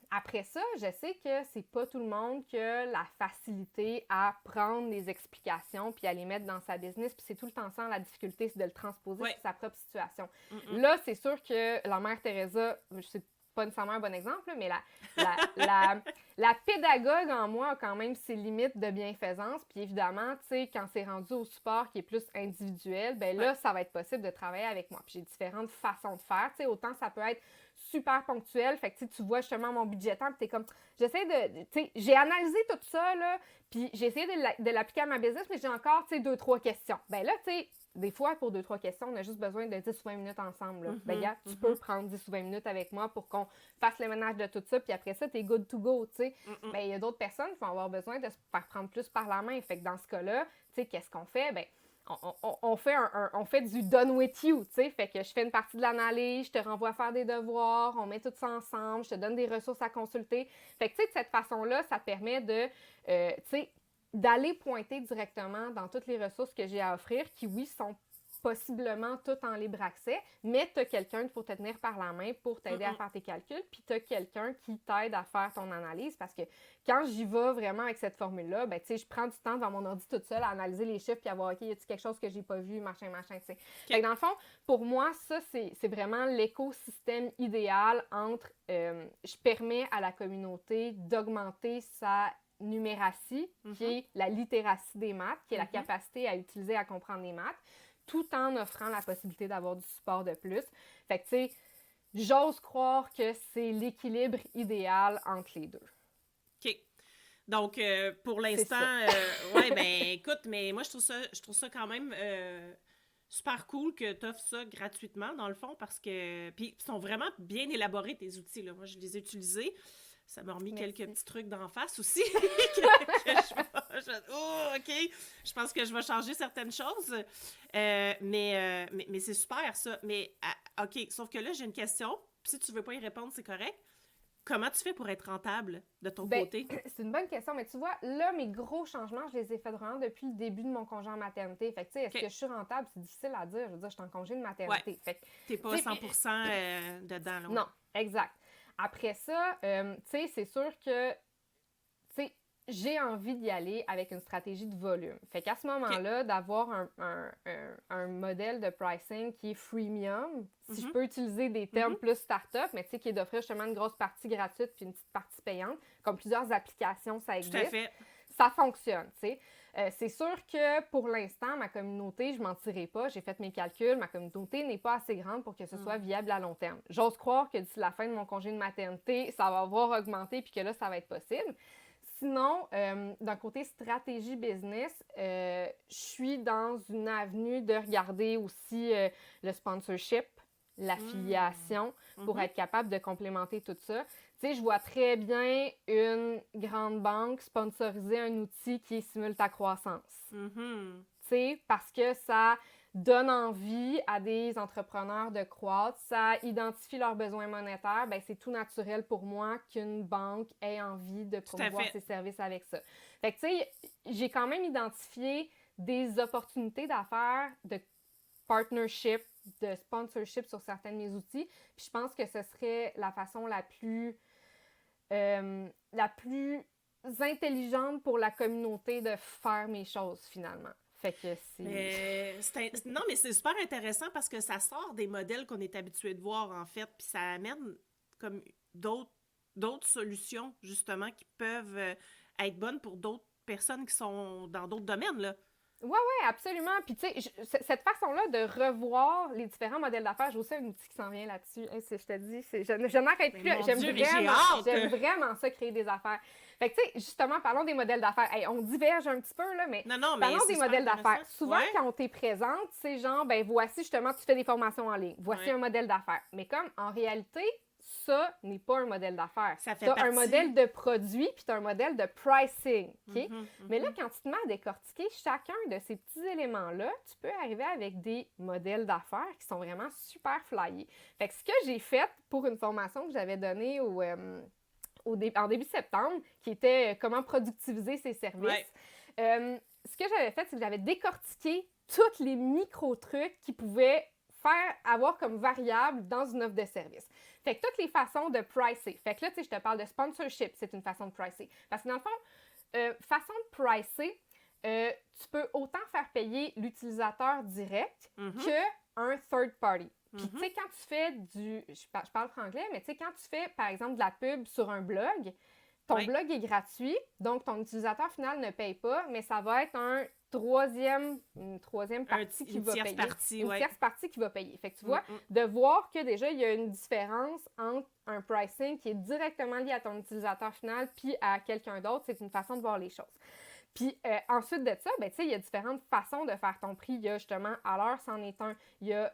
[SPEAKER 2] Après ça, je sais que c'est pas tout le monde qui a la facilité à prendre des explications puis à les mettre dans sa business, puis c'est tout le temps ça, la difficulté, c'est de le transposer sur sa propre situation. Là, c'est sûr que la mère Teresa, c'est pas nécessairement un bon exemple, mais la pédagogue en moi a quand même ses limites de bienfaisance, puis évidemment, tu sais, quand c'est rendu au support qui est plus individuel, ben là, ça va être possible de travailler avec moi. Puis j'ai différentes façons de faire, tu sais, autant ça peut être super ponctuel, fait que tu vois justement mon budgétaire, puis t'es comme, j'essaie de, tu sais, j'ai analysé tout ça, là, puis j'ai essayé de l'appliquer à ma business, mais j'ai encore, tu sais, 2-3 questions. Ben là, tu sais, des fois, pour 2-3 questions, on a juste besoin de 10 ou 20 minutes ensemble. Ben, gars, tu peux prendre 10 ou 20 minutes avec moi pour qu'on fasse le ménage de tout ça, puis après ça, t'es good to go, tu sais. Ben, il y a d'autres personnes qui vont avoir besoin de se faire prendre plus par la main. Fait que dans ce cas-là, tu sais, qu'est-ce qu'on fait? Ben, on fait du done with you, tu sais. Fait que je fais une partie de l'analyse, je te renvoie à faire des devoirs, on met tout ça ensemble, je te donne des ressources à consulter. Fait que, tu sais, de cette façon-là, ça permet de, tu sais, d'aller pointer directement dans toutes les ressources que j'ai à offrir, qui, oui, sont possiblement toutes en libre accès, mais tu as quelqu'un pour te tenir par la main pour t'aider à faire tes calculs, puis tu as quelqu'un qui t'aide à faire ton analyse, parce que quand j'y vais vraiment avec cette formule-là, ben tu sais, je prends du temps devant mon ordi toute seule à analyser les chiffres, puis à voir, OK, y a-t-il quelque chose que j'ai pas vu, machin, tu sais. Fait que dans le fond, pour moi, ça, c'est vraiment l'écosystème idéal entre, je permets à la communauté d'augmenter sa numératie, qui est la littératie des maths, qui est la capacité à utiliser, à comprendre les maths, tout en offrant la possibilité d'avoir du support de plus. Fait que, tu sais, j'ose croire que c'est l'équilibre idéal entre les deux.
[SPEAKER 1] OK. Donc, pour l'instant, ouais, ben, écoute, mais moi, je trouve ça quand même super cool que tu offres ça gratuitement, dans le fond, parce que... Puis, ils sont vraiment bien élaborés, tes outils, là. Moi, je les ai utilisés. Ça m'a remis
[SPEAKER 2] Merci.
[SPEAKER 1] quelques petits trucs d'en face aussi. Oh, OK. Je pense que je vais changer certaines choses. Mais c'est super, ça. Mais, OK, sauf que là, j'ai une question. Si tu veux pas y répondre, c'est correct. Comment tu fais pour être rentable de ton côté?
[SPEAKER 2] C'est une bonne question, mais tu vois, là, mes gros changements, je les ai faits vraiment depuis le début de mon congé en maternité. Fait que, tu sais, est-ce que je suis rentable? C'est difficile à dire. Je veux dire, je suis en congé de maternité.
[SPEAKER 1] Ouais.
[SPEAKER 2] Fait que,
[SPEAKER 1] T'es pas 100% dedans, là.
[SPEAKER 2] non, exact. Après ça, tu sais, c'est sûr que, tu sais, j'ai envie d'y aller avec une stratégie de volume. Fait qu'à ce moment-là, d'avoir un modèle de pricing qui est freemium, si je peux utiliser des termes plus start-up, mais tu sais, qui est d'offrir justement une grosse partie gratuite puis une petite partie payante, comme plusieurs applications, ça existe.
[SPEAKER 1] Tout à fait.
[SPEAKER 2] Ça fonctionne, tu sais. C'est sûr que pour l'instant, ma communauté, je m'en tirerai pas, j'ai fait mes calculs, ma communauté n'est pas assez grande pour que ce soit viable à long terme. J'ose croire que d'ici la fin de mon congé de maternité, ça va avoir augmenté puis que là, ça va être possible. Sinon, d'un côté stratégie business, je suis dans une avenue de regarder aussi le sponsorship, l'affiliation, pour être capable de complémenter tout ça. Tu sais, je vois très bien une grande banque sponsoriser un outil qui simule ta croissance. Tu sais, parce que ça donne envie à des entrepreneurs de croître, ça identifie leurs besoins monétaires, ben c'est tout naturel pour moi qu'une banque ait envie de promouvoir ses services avec ça. Fait que, tu sais, j'ai quand même identifié des opportunités d'affaires, de partnership, de sponsorship sur certains de mes outils, puis je pense que ce serait la façon la plus intelligente pour la communauté de faire mes choses, finalement. Fait que
[SPEAKER 1] non, mais c'est super intéressant parce que ça sort des modèles qu'on est habitué de voir, en fait, puis ça amène comme d'autres solutions, justement, qui peuvent être bonnes pour d'autres personnes qui sont dans d'autres domaines, là.
[SPEAKER 2] Oui, absolument. Puis, tu sais, cette façon-là de revoir les différents modèles d'affaires, j'ai aussi un outil qui s'en vient là-dessus. Hein, je te dis, je n'arrête plus. J'aime vraiment ça, créer des affaires. Fait que, tu sais, justement, parlons des modèles d'affaires. Hey, on diverge un petit peu, là, mais parlons des modèles d'affaires. Souvent, quand on t'est présente, c'est genre, ben voici, justement, tu fais des formations en ligne. Voici un modèle d'affaires. Mais comme, en réalité, ça n'est pas un modèle d'affaires. Tu as un modèle de produit, puis tu as un modèle de pricing. Okay? Mais là, quand tu te mets à décortiquer chacun de ces petits éléments-là, tu peux arriver avec des modèles d'affaires qui sont vraiment super flyés. Fait que ce que j'ai fait pour une formation que j'avais donnée en début septembre, qui était comment productiviser ses services, ce que j'avais fait, c'est que j'avais décortiqué tous les micro-trucs qui pouvaient avoir comme variable dans une offre de service. Fait que toutes les façons de pricer. Fait que là, tu sais, je te parle de sponsorship, c'est une façon de pricer. Parce que dans le fond, façon de pricer, tu peux autant faire payer l'utilisateur direct qu'un third party. Puis, tu sais, quand tu fais je parle franglais, mais tu sais, quand tu fais, par exemple, de la pub sur un blog, ton blog est gratuit, donc ton utilisateur final ne paye pas, mais ça va être une troisième partie qui va payer. Une tierce partie qui va payer. Fait que tu vois, de voir que déjà, il y a une différence entre un pricing qui est directement lié à ton utilisateur final puis à quelqu'un d'autre, c'est une façon de voir les choses. Puis ensuite de ça, ben, tu sais, il y a différentes façons de faire ton prix. Il y a justement, à l'heure, c'en est un. Il y a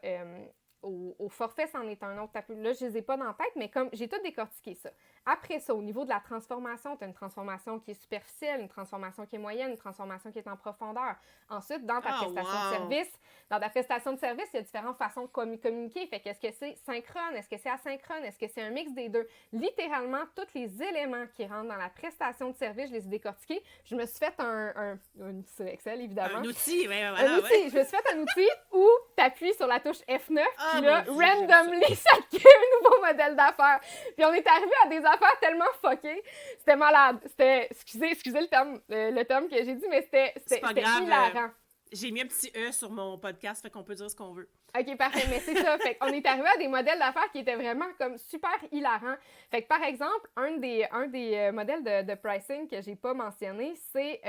[SPEAKER 2] au forfait, c'en est un autre. Là, je les ai pas dans la tête, mais comme j'ai tout décortiqué ça. Après ça, au niveau de la transformation, tu as une transformation qui est superficielle, une transformation qui est moyenne, une transformation qui est en profondeur. Ensuite, dans ta prestation de service, il y a différentes façons de communiquer. Fait qu'est-ce que c'est synchrone? Est-ce que c'est asynchrone? Est-ce que c'est un mix des deux? Littéralement, tous les éléments qui rentrent dans la prestation de service, je les ai décortiqués. Je me suis fait un sur Excel, évidemment.
[SPEAKER 1] Un outil,
[SPEAKER 2] un outil. Je me suis fait un outil où tu appuies sur la touche F9, puis là, randomly, ça te crée un nouveau modèle d'affaires. Puis on est arrivé à des affaires tellement fuckées. C'était malade. C'était, excusez le terme que j'ai dit, mais c'était hilarant.
[SPEAKER 1] J'ai mis un petit E sur mon podcast, fait qu'on peut dire ce qu'on veut.
[SPEAKER 2] OK, parfait, mais c'est ça. Fait qu'on est arrivé à des modèles d'affaires qui étaient vraiment comme super hilarants. Fait que par exemple, un des modèles de pricing que j'ai pas mentionné, c'est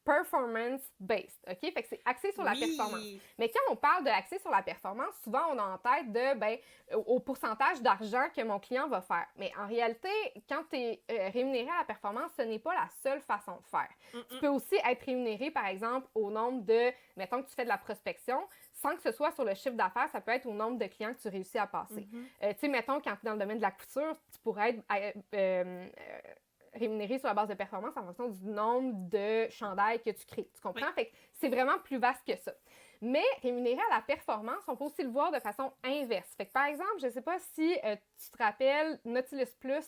[SPEAKER 2] performance-based. OK? Fait que c'est axé sur la performance. Mais quand on parle de axé sur la performance, souvent on a en tête au pourcentage d'argent que mon client va faire. Mais en réalité, quand tu es rémunéré à la performance, ce n'est pas la seule façon de faire. Tu peux aussi être rémunéré, par exemple, au nombre de, mettons que tu fais de la prospection, sans que ce soit sur le chiffre d'affaires, ça peut être au nombre de clients que tu réussis à passer. Tu sais, mettons, quand tu es dans le domaine de la couture, tu pourrais être rémunéré sur la base de performance en fonction du nombre de chandails que tu crées. Tu comprends?
[SPEAKER 1] Oui.
[SPEAKER 2] Fait que c'est vraiment plus vaste que ça. Mais rémunéré à la performance, on peut aussi le voir de façon inverse. Fait que par exemple, je ne sais pas si tu te rappelles, Nautilus Plus,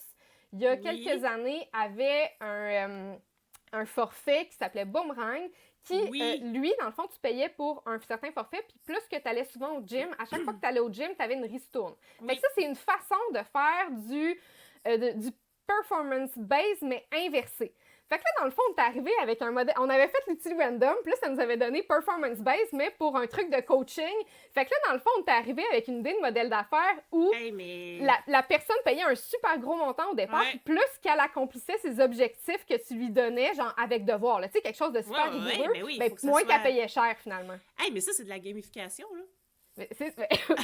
[SPEAKER 2] il y a quelques années, avait un forfait qui s'appelait Boomerang, qui, lui, dans le fond, tu payais pour un certain forfait, puis plus que tu allais souvent au gym, à chaque fois que tu allais au gym, tu avais une ristourne. Fait que ça, c'est une façon de faire du performance base, mais inversé. Fait que là, dans le fond, on est arrivé avec un modèle. On avait fait l'outil random, puis là, ça nous avait donné performance base, mais pour un truc de coaching. Fait que là, dans le fond, on est arrivé avec une idée de modèle d'affaires où la personne payait un super gros montant au départ, puis plus qu'elle accomplissait ses objectifs que tu lui donnais, genre avec devoir, tu sais, quelque chose de super rigoureux, moins qu'elle payait cher finalement.
[SPEAKER 1] Hey, mais ça, c'est de la gamification, là.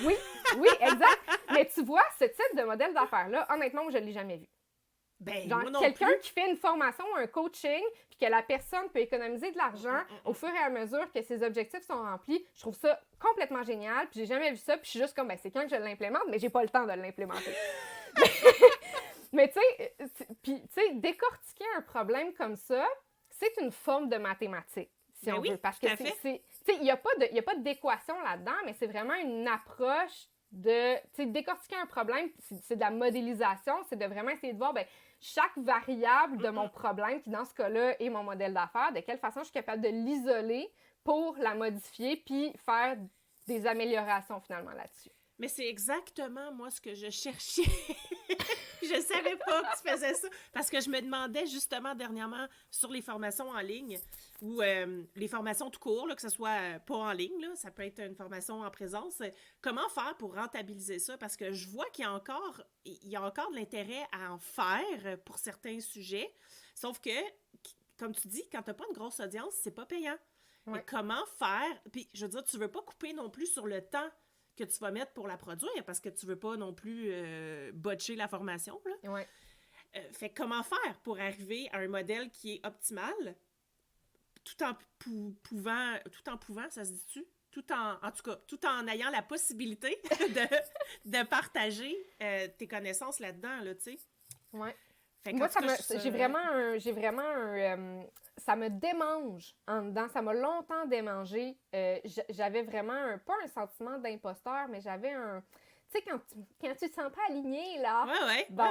[SPEAKER 2] Oui, exact. Mais tu vois, ce type de modèle d'affaires-là, honnêtement, moi, je ne l'ai jamais vu. Genre, quelqu'un qui fait une formation ou un coaching, puis que la personne peut économiser de l'argent au fur et à mesure que ses objectifs sont remplis, je trouve ça complètement génial, puis j'ai jamais vu ça, puis je suis juste comme, c'est quand que je l'implémente, mais j'ai pas le temps de l'implémenter. Mais tu sais, décortiquer un problème comme ça, c'est une forme de mathématiques, si on veut, parce que il n'y a pas d'équation là-dedans, mais c'est vraiment une approche de décortiquer un problème, c'est de la modélisation, c'est de vraiment essayer de voir chaque variable de mon problème, qui dans ce cas-là est mon modèle d'affaires, de quelle façon je suis capable de l'isoler pour la modifier puis faire des améliorations finalement là-dessus.
[SPEAKER 1] Mais c'est exactement moi ce que je cherchais. Je savais pas que tu faisais ça. Parce que je me demandais justement dernièrement sur les formations en ligne ou les formations tout court, là, que ce soit pas en ligne, là, ça peut être une formation en présence. Comment faire pour rentabiliser ça? Parce que je vois qu'il y a encore de l'intérêt à en faire pour certains sujets. Sauf que, comme tu dis, quand tu n'as pas une grosse audience, c'est pas payant. Ouais. Et comment faire? Puis, je veux dire, tu veux pas couper non plus sur le temps que tu vas mettre pour la produire, parce que tu veux pas non plus botcher la formation, là.
[SPEAKER 2] Ouais.
[SPEAKER 1] Fait comment faire pour arriver à un modèle qui est optimal, tout en pouvant, ça se dit-tu? En tout cas, tout en ayant la possibilité de partager tes connaissances là-dedans, là, tu sais.
[SPEAKER 2] Ouais. Moi, j'ai vraiment un ça me démange en dedans. Ça m'a longtemps démangé. J'avais vraiment pas un sentiment d'imposteur, mais j'avais un... Tu sais, quand tu te sens pas aligné, là...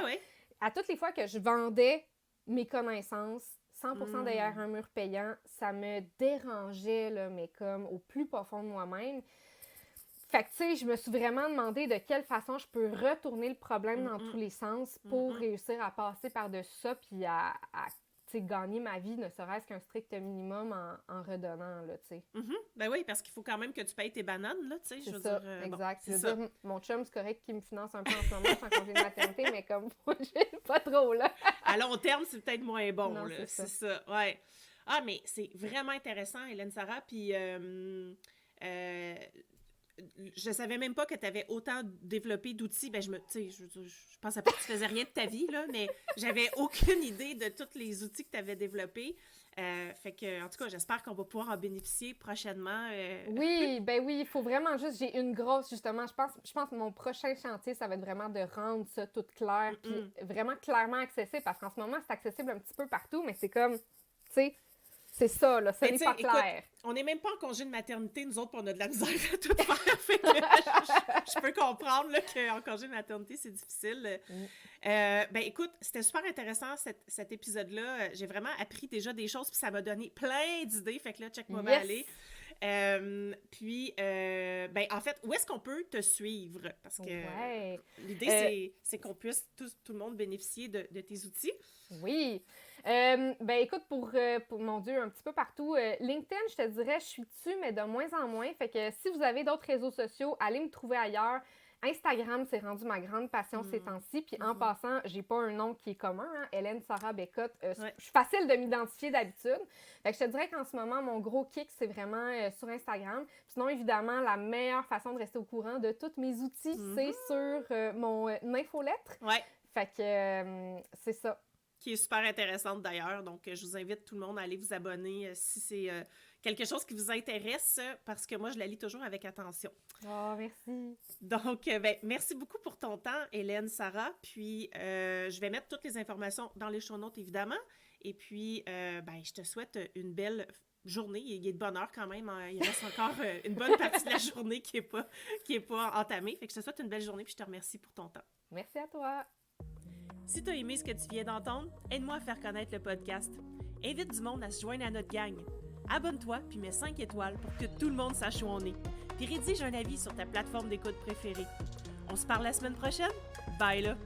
[SPEAKER 1] Ouais.
[SPEAKER 2] À toutes les fois que je vendais mes connaissances, 100% derrière un mur payant, ça me dérangeait, là, mais comme au plus profond de moi-même. Fait que, tu sais, je me suis vraiment demandé de quelle façon je peux retourner le problème dans tous les sens pour réussir à passer par-dessus ça puis à gagner ma vie, ne serait-ce qu'un strict minimum en redonnant, là, tu sais.
[SPEAKER 1] Ben oui, parce qu'il faut quand même que tu payes tes bananes, là, tu sais.
[SPEAKER 2] C'est ça, exact. Je veux dire, mon chum, c'est correct qu'il me finance un peu en ce moment, je suis en congé de maternité, mais comme, j'ai pas trop, là.
[SPEAKER 1] À long terme, c'est peut-être moins bon,
[SPEAKER 2] non,
[SPEAKER 1] là. C'est ça, ouais. Ah, mais c'est vraiment intéressant, Hélène Sarah, puis... je savais même pas que tu avais autant développé d'outils. Ben, je pensais pas que tu faisais rien de ta vie, là, mais j'avais aucune idée de tous les outils que tu avais développés. Fait que, en tout cas, j'espère qu'on va pouvoir en bénéficier prochainement.
[SPEAKER 2] Oui, il faut vraiment juste... J'ai une grosse, justement, je pense que mon prochain chantier, ça va être vraiment de rendre ça tout clair, puis vraiment clairement accessible, parce qu'en ce moment, c'est accessible un petit peu partout, mais c'est comme, tu sais... C'est ça, là, ça n'est pas clair.
[SPEAKER 1] Écoute, on n'est même pas en congé de maternité, nous autres, puis on a de la misère à tout faire. Fait que je peux comprendre là, qu'en congé de maternité, c'est difficile. Écoute, c'était super intéressant cet épisode-là. J'ai vraiment appris déjà des choses, puis ça m'a donné plein d'idées. Fait que là, check-moi bien aller. En fait, où est-ce qu'on peut te suivre? Parce que l'idée, c'est qu'on puisse tout le monde bénéficier de tes outils.
[SPEAKER 2] Oui. Écoute, pour mon Dieu, un petit peu partout. LinkedIn, je te dirais, je suis dessus, mais de moins en moins. Fait que si vous avez d'autres réseaux sociaux, allez me trouver ailleurs. Instagram, c'est rendu ma grande passion ces temps-ci. Puis en passant, j'ai pas un nom qui est commun, hein? Hélène Sarah Bécotte. Je suis facile de m'identifier d'habitude. Fait que je te dirais qu'en ce moment, mon gros kick, c'est vraiment sur Instagram. Sinon, évidemment, la meilleure façon de rester au courant de tous mes outils, c'est sur mon infolettre.
[SPEAKER 1] Ouais.
[SPEAKER 2] Fait que c'est ça.
[SPEAKER 1] qui est super intéressante d'ailleurs. Donc, je vous invite tout le monde à aller vous abonner si c'est quelque chose qui vous intéresse, parce que moi, je la lis toujours avec attention.
[SPEAKER 2] Oh, merci.
[SPEAKER 1] Donc, merci beaucoup pour ton temps, Hélène, Sarah. Puis, je vais mettre toutes les informations dans les show notes, évidemment. Et puis, je te souhaite une belle journée. Il est de bonne heure quand même. Hein. Il reste encore une bonne partie de la journée qui est pas entamée. Fait que je te souhaite une belle journée puis je te remercie pour ton temps.
[SPEAKER 2] Merci à toi.
[SPEAKER 1] Si tu as aimé ce que tu viens d'entendre, aide-moi à faire connaître le podcast. Invite du monde à se joindre à notre gang. Abonne-toi puis mets 5 étoiles pour que tout le monde sache où on est. Puis rédige un avis sur ta plateforme d'écoute préférée. On se parle la semaine prochaine? Bye là!